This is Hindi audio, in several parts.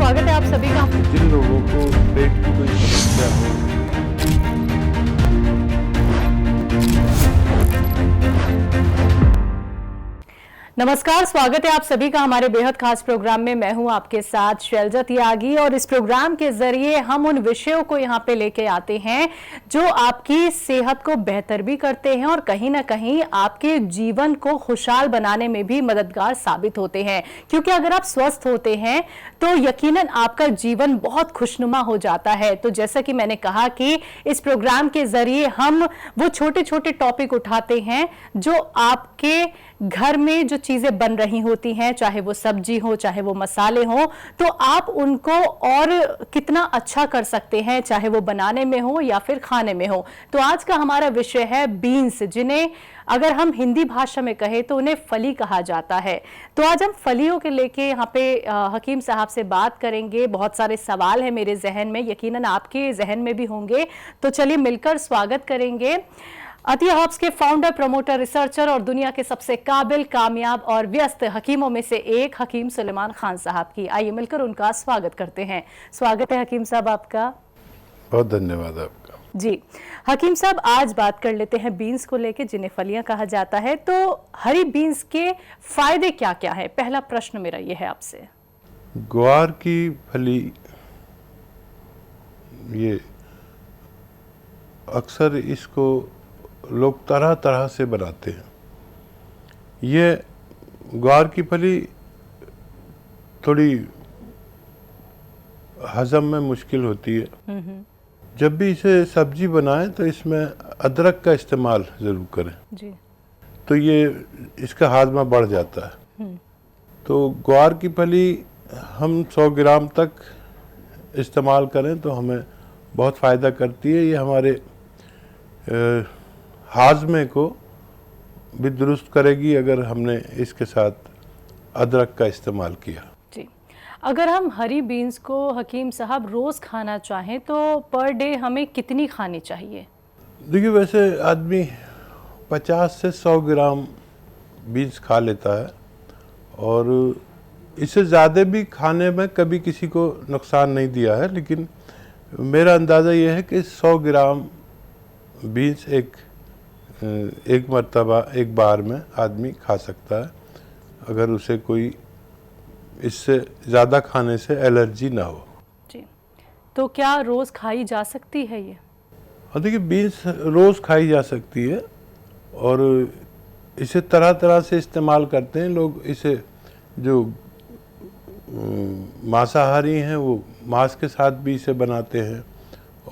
स्वागत है आप सभी का। जिन लोगों को पेट की कोई समस्या हो, नमस्कार, स्वागत है आप सभी का हमारे बेहद खास प्रोग्राम में। मैं हूं आपके साथ शैलजा त्यागी और इस प्रोग्राम के जरिए हम उन विषयों को यहां पे लेके आते हैं जो आपकी सेहत को बेहतर भी करते हैं और कहीं ना कहीं आपके जीवन को खुशहाल बनाने में भी मददगार साबित होते हैं। क्योंकि अगर आप स्वस्थ होते हैं तो यकीनन आपका जीवन बहुत खुशनुमा हो जाता है। तो जैसा कि मैंने कहा कि इस प्रोग्राम के जरिए हम वो छोटे छोटे टॉपिक उठाते हैं जो आपके घर में जो चीजें बन रही होती हैं, चाहे वो सब्जी हो चाहे वो मसाले हो, तो आप उनको और कितना अच्छा कर सकते हैं, चाहे वो बनाने में हो या फिर खाने में हो। तो आज का हमारा विषय है बीन्स, जिन्हें अगर हम हिंदी भाषा में कहें तो उन्हें फली कहा जाता है। तो आज हम फलियों के लेके यहाँ पे हकीम साहब से बात करेंगे। बहुत सारे सवाल हैं मेरे जहन में, यकीनन आपके जहन में भी होंगे। तो चलिए मिलकर स्वागत करेंगे अतिया हर्ब्स के फाउंडर, प्रमोटर, रिसर्चर और दुनिया के सबसे काबिल, कामयाब और व्यस्त हकीमों में से एक हकीम सुलेमान खान साहब की। आइए मिलकर उनका स्वागत करते हैं। स्वागत है हकीम साहब आपका। बहुत धन्यवाद आपका। जी हकीम साहब, आज बात कर लेते हैं बीन्स को लेके, जिन्हें फलियां कहा जाता है। तो हरी बीन्स के फायदे क्या क्या है? पहला प्रश्न मेरा ये है आपसे। ग्वार की फली, ये अक्सर इसको लोग तरह तरह से बनाते हैं। ये ग्वार की फली थोड़ी हजम में मुश्किल होती है। जब भी इसे सब्जी बनाएं तो इसमें अदरक का इस्तेमाल ज़रूर करें जी। तो ये इसका हाजमा बढ़ जाता है। तो ग्वार की फली हम 100 ग्राम तक इस्तेमाल करें तो हमें बहुत फ़ायदा करती है। ये हमारे हाजमे को भी दुरुस्त करेगी अगर हमने इसके साथ अदरक का इस्तेमाल किया। जी, अगर हम हरी बीन्स को हकीम साहब रोज खाना चाहें तो पर डे हमें कितनी खानी चाहिए? देखिए, वैसे आदमी 50 से 100 ग्राम बीन्स खा लेता है और इससे ज़्यादा भी खाने में कभी किसी को नुकसान नहीं दिया है। लेकिन मेरा अंदाज़ा ये है कि 100 ग्राम बीन्स एक मर्तबा एक बार में आदमी खा सकता है, अगर उसे कोई इससे ज़्यादा खाने से एलर्जी ना हो। जी, तो क्या रोज खाई जा सकती है ये? और देखिए, बीन्स रोज़ खाई जा सकती है और इसे तरह तरह से इस्तेमाल करते हैं लोग। इसे जो मांसाहारी हैं वो मांस के साथ भी इसे बनाते हैं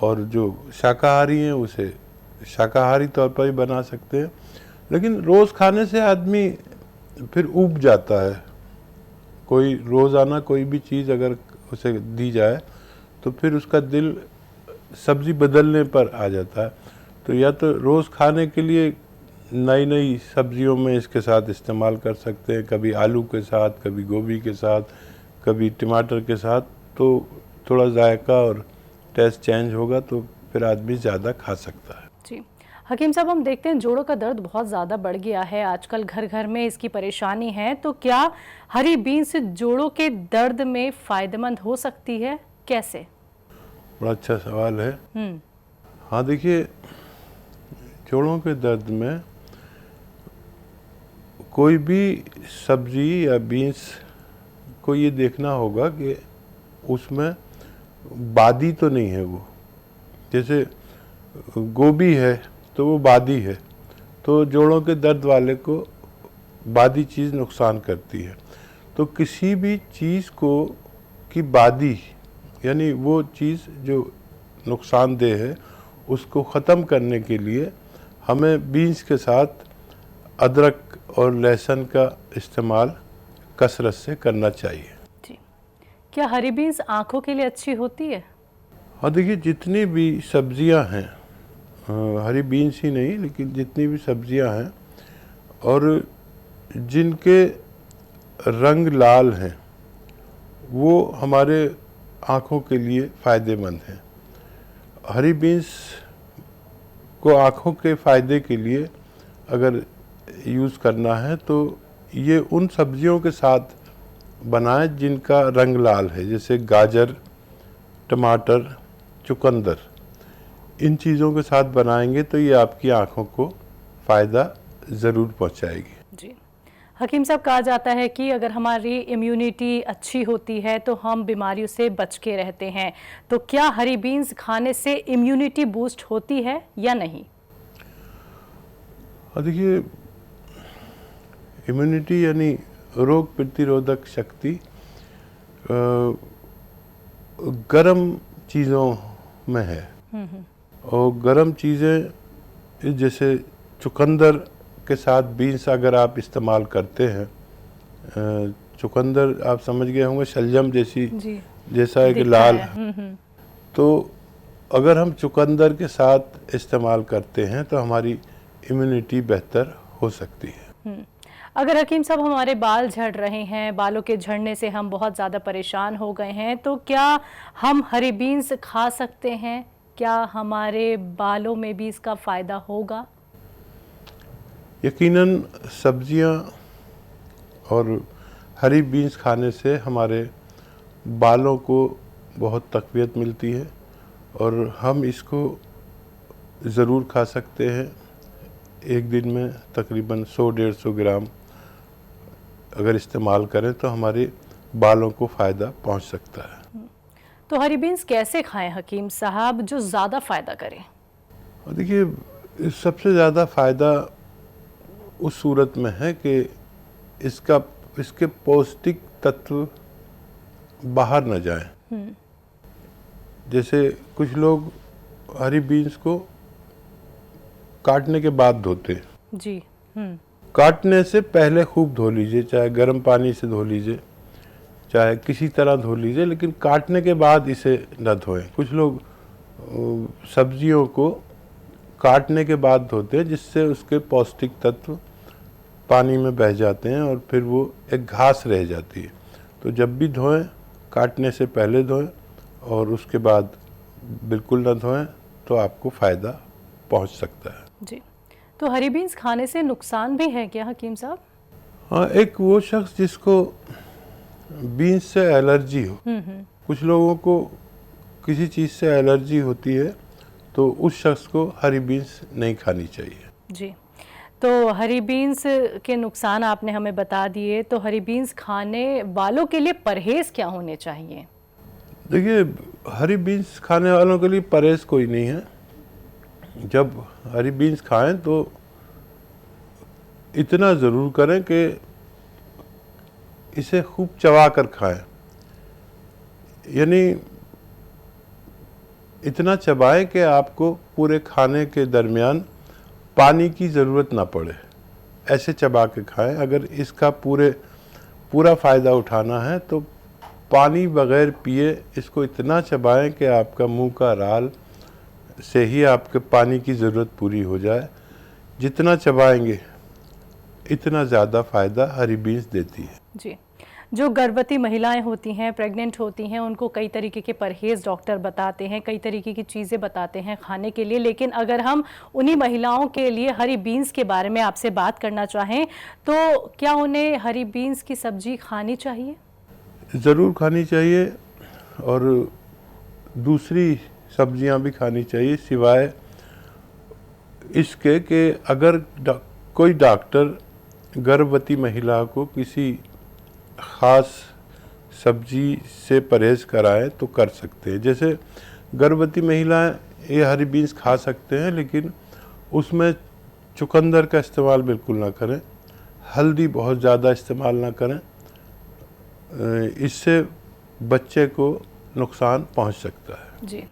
और जो शाकाहारी हैं उसे शाकाहारी तौर पर भी बना सकते हैं। लेकिन रोज़ खाने से आदमी फिर ऊब जाता है। कोई रोज़ाना कोई भी चीज़ अगर उसे दी जाए तो फिर उसका दिल सब्ज़ी बदलने पर आ जाता है। तो या तो रोज़ खाने के लिए नई नई सब्जियों में इसके साथ इस्तेमाल कर सकते हैं, कभी आलू के साथ, कभी गोभी के साथ, कभी टमाटर के साथ। तो थोड़ा जायका और टेस्ट चेंज होगा तो फिर आदमी ज़्यादा खा सकता है। जी हकीम साहब, हम देखते हैं जोड़ों का दर्द बहुत ज़्यादा बढ़ गया है आजकल, घर घर में इसकी परेशानी है। तो क्या हरी बीन्स जोड़ों के दर्द में फ़ायदेमंद हो सकती है? कैसे? बड़ा अच्छा सवाल है। हाँ, देखिए, जोड़ों के दर्द में कोई भी सब्जी या बीन्स को ये देखना होगा कि उसमें बादी तो नहीं है। वो जैसे गोभी है तो वो बादी है, तो जोड़ों के दर्द वाले को बादी चीज़ नुकसान करती है। तो किसी भी चीज़ को की बादी, यानी वो चीज़ जो नुकसानदेह है, उसको ख़त्म करने के लिए हमें बीन्स के साथ अदरक और लहसुन का इस्तेमाल कसरत से करना चाहिए। जी, क्या हरी बीन्स आँखों के लिए अच्छी होती है? हाँ, देखिए, जितनी भी सब्जियां हैं, हरी बीन्स ही नहीं लेकिन जितनी भी सब्जियां हैं और जिनके रंग लाल हैं, वो हमारे आँखों के लिए फ़ायदेमंद हैं। हरी बीन्स को आँखों के फ़ायदे के लिए अगर यूज़ करना है तो ये उन सब्जियों के साथ बनाएं जिनका रंग लाल है, जैसे गाजर, टमाटर, चुकंदर। इन चीज़ों के साथ बनाएंगे तो ये आपकी आँखों को फ़ायदा ज़रूर पहुँचाएगी। जी हकीम साहब, कहा जाता है कि अगर हमारी इम्यूनिटी अच्छी होती है तो हम बीमारियों से बच के रहते हैं, तो क्या हरी बीन्स खाने से इम्यूनिटी बूस्ट होती है या नहीं? देखिए, इम्यूनिटी यानी रोग प्रतिरोधक शक्ति गर्म चीज़ों में है। और गर्म चीज़ें जैसे चुकंदर के साथ बीन्स अगर आप इस्तेमाल करते हैं, चुकंदर आप समझ गए होंगे, शलजम जैसी जैसा एक लाल, तो अगर हम चुकंदर के साथ इस्तेमाल करते हैं तो हमारी इम्यूनिटी बेहतर हो सकती है। अगर हकीम साहब हमारे बाल झड़ रहे हैं, बालों के झड़ने से हम बहुत ज़्यादा परेशान हो गए हैं, तो क्या हम हरी बीन्स खा सकते हैं? क्या हमारे बालों में भी इसका फ़ायदा होगा? यकीनन सब्जियां और हरी बीन्स खाने से हमारे बालों को बहुत तक़वियत मिलती है और हम इसको ज़रूर खा सकते हैं। एक दिन में तकरीबन 100-150 ग्राम अगर इस्तेमाल करें तो हमारे बालों को फ़ायदा पहुंच सकता है। तो हरी बीन्स कैसे खाएं हकीम साहब जो ज़्यादा फ़ायदा करें? देखिए, सबसे ज़्यादा फ़ायदा उस सूरत में है कि इसके पौष्टिक तत्व बाहर न जाएं। जैसे कुछ लोग हरी बीन्स को काटने के बाद धोते हैं। जी। काटने से पहले खूब धो लीजिए, चाहे गर्म पानी से धो लीजिए, चाहे किसी तरह धो लीजिए, लेकिन काटने के बाद इसे न धोएं। कुछ लोग सब्जियों को काटने के बाद धोते हैं, जिससे उसके पौष्टिक तत्व पानी में बह जाते हैं और फिर वो एक घास रह जाती है। तो जब भी धोएं, काटने से पहले धोएं और उसके बाद बिल्कुल न धोएं, तो आपको फ़ायदा पहुंच सकता है। जी। तो हरी बीन्स खाने से नुकसान भी है क्या हकीम साहब? हाँ, एक वो शख्स जिसको बीन्स से एलर्जी हो, कुछ लोगों को किसी चीज़ से एलर्जी होती है, तो उस शख्स को हरी बीन्स नहीं खानी चाहिए। जी। तो हरी बीन्स के नुकसान आपने हमें बता दिए, तो हरी बीन्स खाने वालों के लिए परहेज़ क्या होने चाहिए? देखिए, हरी बीन्स खाने वालों के लिए परहेज़ कोई नहीं है। जब हरी बीन्स खाएं तो इतना ज़रूर करें कि इसे खूब चबा कर खाएं, यानी इतना चबाएं कि आपको पूरे खाने के दरमियान पानी की ज़रूरत ना पड़े। ऐसे चबा के खाएं। अगर इसका पूरा फ़ायदा उठाना है तो पानी बग़ैर पिए इसको इतना चबाएं कि आपका मुंह का राल से ही आपके पानी की ज़रूरत पूरी हो जाए। जितना चबाएंगे इतना ज़्यादा फ़ायदा हरी बीन्स देती है। जी। जो गर्भवती महिलाएं होती हैं, प्रेग्नेंट होती हैं, उनको कई तरीके के परहेज़ डॉक्टर बताते हैं, कई तरीके की चीज़ें बताते हैं खाने के लिए, लेकिन अगर हम उन्हीं महिलाओं के लिए हरी बीन्स के बारे में आपसे बात करना चाहें, तो क्या उन्हें हरी बीन्स की सब्जी खानी चाहिए? ज़रूर खानी चाहिए और दूसरी सब्जियां भी खानी चाहिए, सिवाय इसके कि अगर कोई डॉक्टर गर्भवती महिला को किसी ख़ास सब्जी से परहेज़ कराए तो कर सकते हैं। जैसे गर्भवती महिलाएं ये हरी बीन्स खा सकते हैं, लेकिन उसमें चुकंदर का इस्तेमाल बिल्कुल ना करें, हल्दी बहुत ज़्यादा इस्तेमाल ना करें, इससे बच्चे को नुकसान पहुंच सकता है। जी।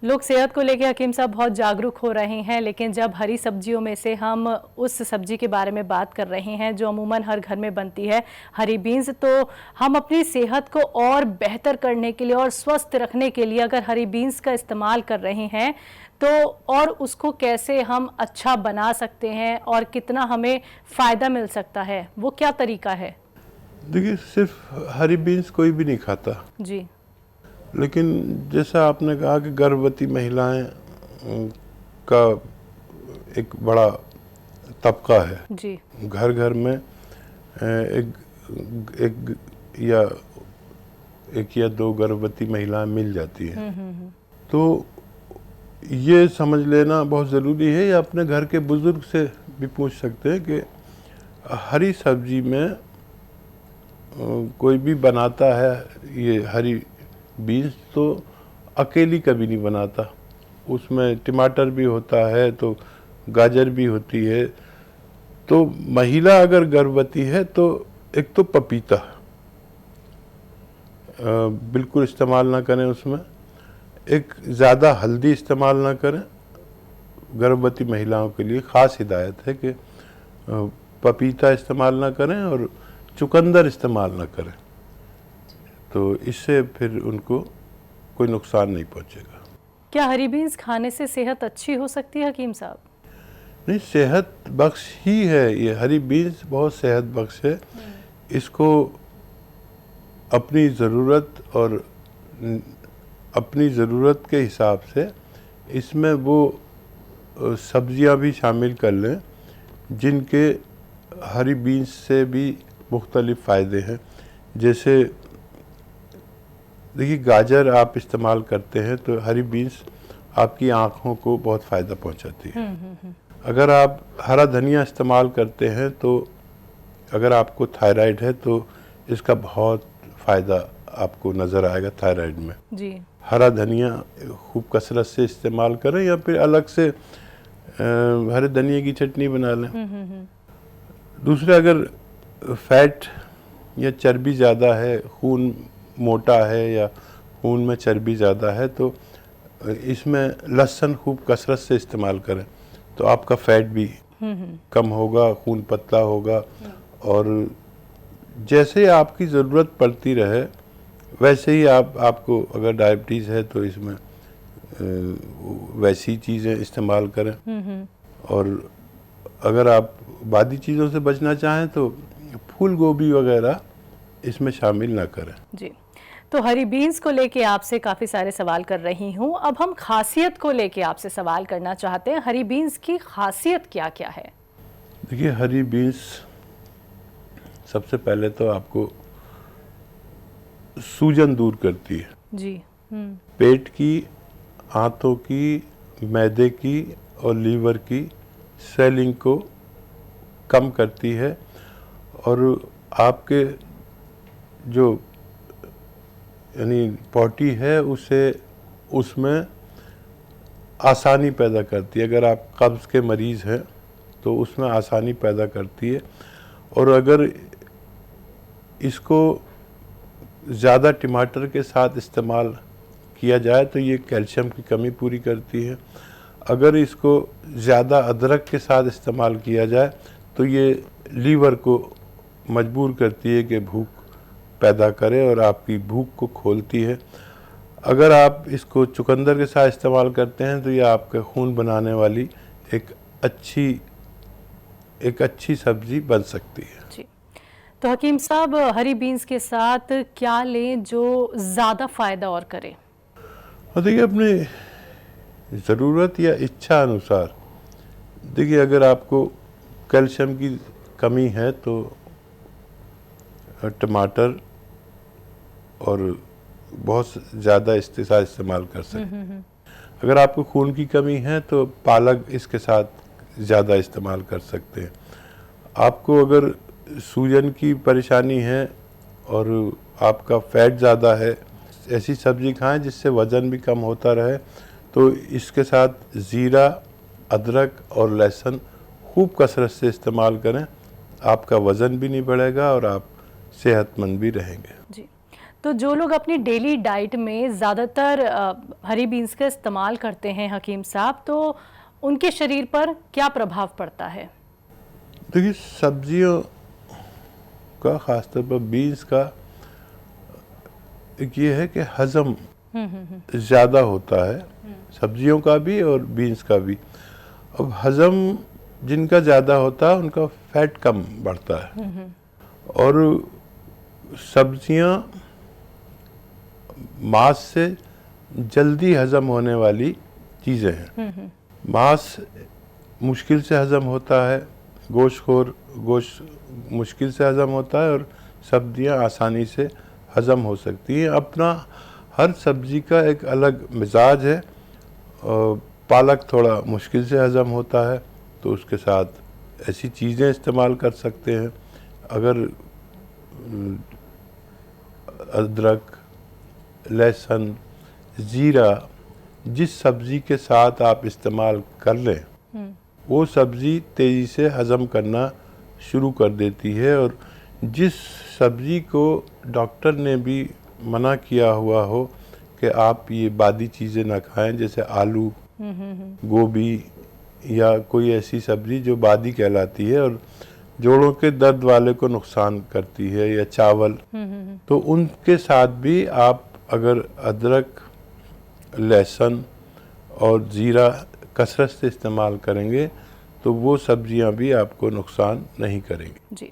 लोग सेहत को लेकर हकीम साहब बहुत जागरूक हो रहे हैं, लेकिन जब हरी सब्जियों में से हम उस सब्जी के बारे में बात कर रहे हैं जो अमूमन हर घर में बनती है, हरी बीन्स, तो हम अपनी सेहत को और बेहतर करने के लिए और स्वस्थ रखने के लिए अगर हरी बीन्स का इस्तेमाल कर रहे हैं, तो और उसको कैसे हम अच्छा बना सकते हैं और कितना हमें फ़ायदा मिल सकता है, वो क्या तरीका है? देखिए, सिर्फ हरी बीन्स कोई भी नहीं खाता जी। लेकिन जैसा आपने कहा कि गर्भवती महिलाएं का एक बड़ा तबका है। जी। घर घर में एक या 1 या 2 गर्भवती महिलाएं मिल जाती हैं। तो ये समझ लेना बहुत ज़रूरी है, या अपने घर के बुज़ुर्ग से भी पूछ सकते हैं कि हरी सब्जी में कोई भी बनाता है ये हरी बीन्स तो अकेली कभी नहीं बनाता, उसमें टमाटर भी होता है तो गाजर भी होती है। तो महिला अगर गर्भवती है तो एक तो पपीता बिल्कुल इस्तेमाल ना करें, उसमें एक ज़्यादा हल्दी इस्तेमाल ना करें। गर्भवती महिलाओं के लिए ख़ास हिदायत है कि पपीता इस्तेमाल ना करें और चुकंदर इस्तेमाल ना करें, तो इससे फिर उनको कोई नुकसान नहीं पहुंचेगा। क्या हरी बीन्स खाने से सेहत अच्छी हो सकती है हकीम साहब? नहीं, सेहत बख्श ही है ये, हरी बीन्स बहुत सेहत बख्श है। इसको अपनी ज़रूरत और अपनी ज़रूरत के हिसाब से इसमें वो सब्जियां भी शामिल कर लें जिनके हरी बीन्स से भी मुख्तलिफ फ़ायदे हैं। जैसे देखिए, गाजर आप इस्तेमाल करते हैं तो हरी बीन्स आपकी आँखों को बहुत फ़ायदा पहुंचाती है। अगर आप हरा धनिया इस्तेमाल करते हैं तो अगर आपको थायराइड है तो इसका बहुत फ़ायदा आपको नज़र आएगा थायराइड में जी। हरा धनिया खूब कसरत से इस्तेमाल करें, या फिर अलग से हरे धनिए की चटनी बना लें। दूसरा, अगर फैट या चर्बी ज़्यादा है, खून मोटा है या खून में चर्बी ज़्यादा है, तो इसमें लहसुन खूब कसरत से इस्तेमाल करें तो आपका फैट भी कम होगा, खून पतला होगा। और जैसे आपकी ज़रूरत पड़ती रहे वैसे ही आपको अगर डायबिटीज़ है तो इसमें वैसी चीज़ें इस्तेमाल करें। और अगर आप बादी चीज़ों से बचना चाहें तो फूल गोभी वगैरह इसमें शामिल ना करें। जी, तो हरी बीन्स को लेके आपसे काफ़ी सारे सवाल कर रही हूँ। अब हम खासियत को लेके आपसे सवाल करना चाहते हैं। हरी बीन्स की खासियत क्या क्या है? देखिए, हरी बीन्स सबसे पहले तो आपको सूजन दूर करती है जी। पेट की, आंतों की, मैदे की और लीवर की स्वेलिंग को कम करती है, और आपके जो यानी पॉटी है उसे उसमें आसानी पैदा करती है। अगर आप कब्ज़ के मरीज़ हैं तो उसमें आसानी पैदा करती है। और अगर इसको ज़्यादा टमाटर के साथ इस्तेमाल किया जाए तो ये कैल्शियम की कमी पूरी करती है। अगर इसको ज़्यादा अदरक के साथ इस्तेमाल किया जाए तो ये लीवर को मजबूर करती है कि भूख पैदा करे और आपकी भूख को खोलती है। अगर आप इसको चुकंदर के साथ इस्तेमाल करते हैं तो ये आपके खून बनाने वाली एक अच्छी सब्जी बन सकती है। जी, तो हकीम साहब, हरी बीन्स के साथ क्या लें जो ज़्यादा फ़ायदा और करे? और देखिए, अपनी ज़रूरत या इच्छा अनुसार, देखिए अगर आपको कैल्शियम की कमी है तो टमाटर और बहुत ज़्यादा इसके साथ इस्तेमाल कर सकते हैं। अगर आपको खून की कमी है तो पालक इसके साथ ज़्यादा इस्तेमाल कर सकते हैं। आपको अगर सूजन की परेशानी है और आपका फैट ज़्यादा है, ऐसी सब्ज़ी खाएं जिससे वज़न भी कम होता रहे, तो इसके साथ ज़ीरा, अदरक और लहसुन खूब कसरत से इस्तेमाल करें। आपका वज़न भी नहीं बढ़ेगा और आप सेहतमंद भी रहेंगे। जी, तो जो लोग अपनी डेली डाइट में ज़्यादातर हरी बीन्स का इस्तेमाल करते हैं हकीम साहब, तो उनके शरीर पर क्या प्रभाव पड़ता है? देखिए, सब्जियों का, ख़ासतौर पर बीन्स का एक ये है कि हज़म ज़्यादा होता है, सब्जियों का भी और बीन्स का भी। अब हज़म जिनका ज़्यादा होता है उनका फैट कम बढ़ता है। और सब्जियां मांस से जल्दी हज़म होने वाली चीज़ें हैं। मांस मुश्किल से हज़म होता है, गोश्त मुश्किल से हज़म होता है, और सब्जियां आसानी से हज़म हो सकती हैं। अपना हर सब्जी का एक अलग मिजाज है। पालक थोड़ा मुश्किल से हज़म होता है, तो उसके साथ ऐसी चीज़ें इस्तेमाल कर सकते हैं। अगर अदरक, लहसुन, ज़ीरा जिस सब्ज़ी के साथ आप इस्तेमाल कर लें, वो सब्ज़ी तेज़ी से हज़म करना शुरू कर देती है। और जिस सब्ज़ी को डॉक्टर ने भी मना किया हुआ हो कि आप ये बादी चीज़ें ना खाएं, जैसे आलू, गोभी या कोई ऐसी सब्ज़ी जो बादी कहलाती है और जोड़ों के दर्द वाले को नुकसान करती है, या चावल, तो उनके साथ भी आप अगर अदरक, लहसुन और ज़ीरा कसरत से इस्तेमाल करेंगे तो वो सब्जियां भी आपको नुकसान नहीं करेंगी। जी,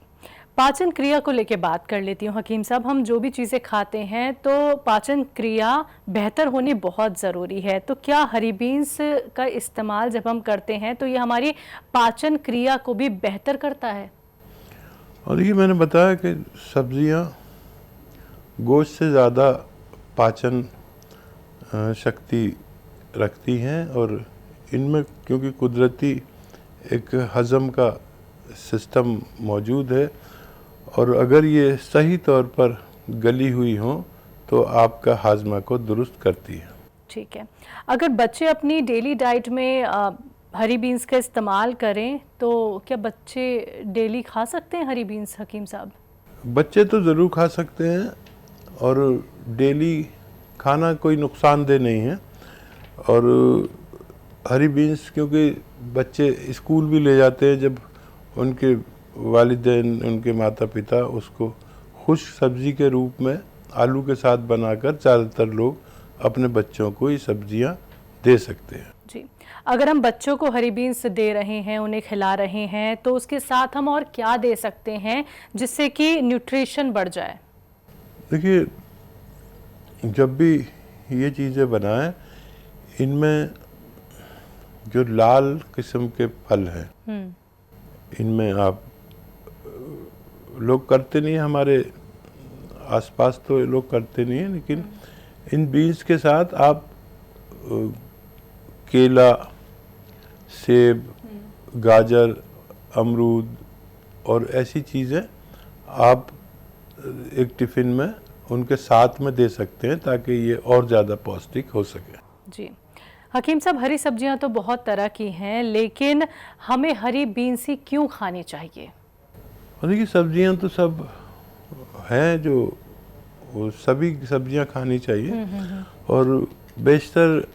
पाचन क्रिया को लेके बात कर लेती हूँ हकीम साहब। हम जो भी चीज़ें खाते हैं तो पाचन क्रिया बेहतर होनी बहुत ज़रूरी है, तो क्या हरी बीन्स का इस्तेमाल जब हम करते हैं तो ये हमारी पाचन क्रिया को भी बेहतर करता है? और ये मैंने बताया कि सब्जियां गोश्त से ज़्यादा पाचन शक्ति रखती हैं, और इनमें क्योंकि कुदरती एक हज़म का सिस्टम मौजूद है, और अगर ये सही तौर पर गली हुई हो तो आपका हाजमा को दुरुस्त करती है। ठीक है, अगर बच्चे अपनी डेली डाइट में हरी बीन्स का इस्तेमाल करें तो क्या बच्चे डेली खा सकते हैं हरी बीन्स हकीम साहब? बच्चे तो ज़रूर खा सकते हैं, और डेली खाना कोई नुकसानदेह नहीं है। और हरी बीन्स क्योंकि बच्चे स्कूल भी ले जाते हैं, जब उनके वालिदैन, उनके माता पिता उसको खुश्क सब्ज़ी के रूप में आलू के साथ बनाकर ज़्यादातर लोग अपने बच्चों को ये सब्जियां दे सकते हैं। जी, अगर हम बच्चों को हरी बीन्स दे रहे हैं, उन्हें खिला रहे हैं, तो उसके साथ हम और क्या दे सकते हैं जिससे कि न्यूट्रिशन बढ़ जाए? देखिए, जब भी ये चीज़ें बनाएं, इनमें जो लाल किस्म के फल हैं, इनमें आप लोग करते नहीं, हमारे आसपास तो लोग करते नहीं हैं, लेकिन इन बीन्स के साथ आप केला, सेब, गाजर, अमरूद और ऐसी चीज़ें आप एक टिफ़िन में उनके साथ में दे सकते हैं, ताकि ये और ज़्यादा पौष्टिक हो सके। जी, हकीम साहब, हरी सब्जियां तो बहुत तरह की हैं, लेकिन हमें हरी बीन्स ही क्यों खानी चाहिए? देखिए, सब्जियां तो सब हैं जो वो सभी सब्जियां खानी चाहिए, और बेशतर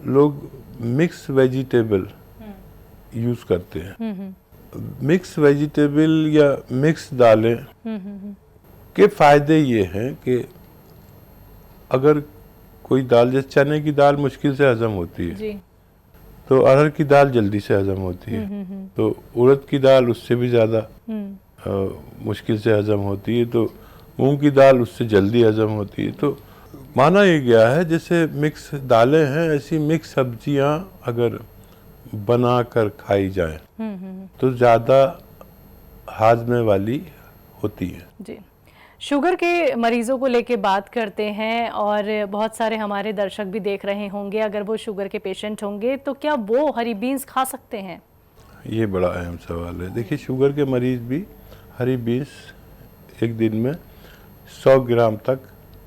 लोग मिक्स वेजिटेबल यूज़ करते हैं। मिक्स वेजिटेबल या मिक्स दालें के फ़ायदे ये हैं कि अगर कोई दाल, जैसे चने की दाल मुश्किल से हज़म होती है, जी। तो अरहर की दाल जल्दी से हज़म होती है, तो उड़द की दाल उससे भी ज़्यादा मुश्किल से हज़म होती है, तो मूंग की दाल उससे जल्दी हज़म होती है। तो माना ये गया है जैसे मिक्स दालें हैं, ऐसी मिक्स सब्जियां अगर बनाकर खाई जाएं तो ज़्यादा हाजमे वाली होती है। जी, शुगर के मरीजों को लेके बात करते हैं, और बहुत सारे हमारे दर्शक भी देख रहे होंगे, अगर वो शुगर के पेशेंट होंगे तो क्या वो हरी बीन्स खा सकते हैं? ये बड़ा अहम सवाल है। देखिए, शुगर के मरीज भी हरी बीन्स एक दिन में 100 ग्राम तक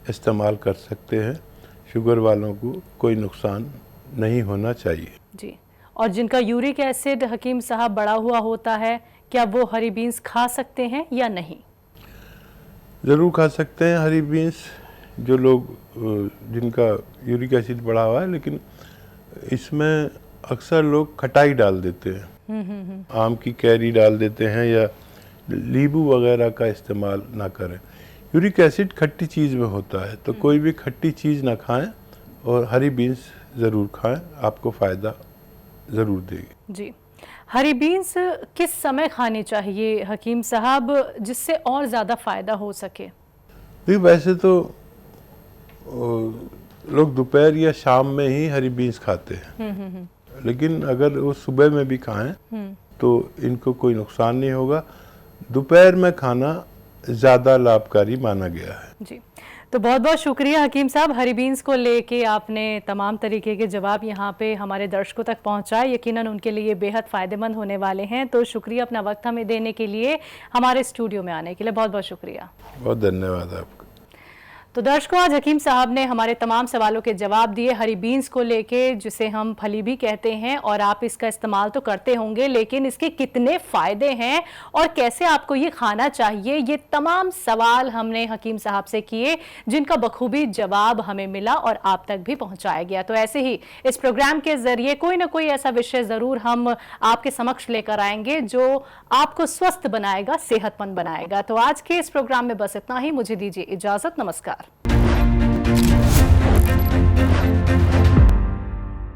इस्तेमाल कर सकते हैं। शुगर वालों को कोई नुकसान नहीं होना चाहिए। जी, और जिनका यूरिक एसिड हकीम साहब बढ़ा हुआ होता है, क्या वो हरी बीन्स खा सकते हैं या नहीं? ज़रूर खा सकते हैं हरी बीन्स, जो लोग जिनका यूरिक एसिड बढ़ा हुआ है, लेकिन इसमें अक्सर लोग खटाई डाल देते हैं, आम की कैरी डाल देते हैं, या नींबू वगैरह का इस्तेमाल ना करें। यूरिक एसिड खट्टी चीज़ में होता है, तो कोई भी खट्टी चीज़ ना खाएं, और हरी बीन्स ज़रूर खाएं, आपको फ़ायदा ज़रूर देगी। जी, हरी बीन्स किस समय खानी चाहिए हकीम साहब, जिससे और ज़्यादा फ़ायदा हो सके? देखिए, वैसे तो लोग दोपहर या शाम में ही हरी बीन्स खाते हैं, लेकिन अगर वो सुबह में भी खाएं तो इनको कोई नुकसान नहीं होगा। दोपहर में खाना ज़्यादा लाभकारी माना गया है। जी, तो बहुत बहुत शुक्रिया हकीम साहब, हरी बीन्स को लेके आपने तमाम तरीके के जवाब यहाँ पे हमारे दर्शकों तक पहुँचाए। यकीनन उनके लिए बेहद फ़ायदेमंद होने वाले हैं। तो शुक्रिया अपना वक्त हमें देने के लिए, हमारे स्टूडियो में आने के लिए बहुत बहुत शुक्रिया। बहुत धन्यवाद आपका। तो दर्शकों, आज हकीम साहब ने हमारे तमाम सवालों के जवाब दिए हरी बीन्स को लेके, जिसे हम फली भी कहते हैं, और आप इसका इस्तेमाल तो करते होंगे, लेकिन इसके कितने फ़ायदे हैं और कैसे आपको ये खाना चाहिए, ये तमाम सवाल हमने हकीम साहब से किए, जिनका बखूबी जवाब हमें मिला और आप तक भी पहुंचाया गया। तो ऐसे ही इस प्रोग्राम के जरिए कोई ना कोई ऐसा विषय ज़रूर हम आपके समक्ष लेकर आएंगे जो आपको स्वस्थ बनाएगा, सेहतमंद बनाएगा। तो आज के इस प्रोग्राम में बस इतना ही। मुझे दीजिए इजाज़त। नमस्कार।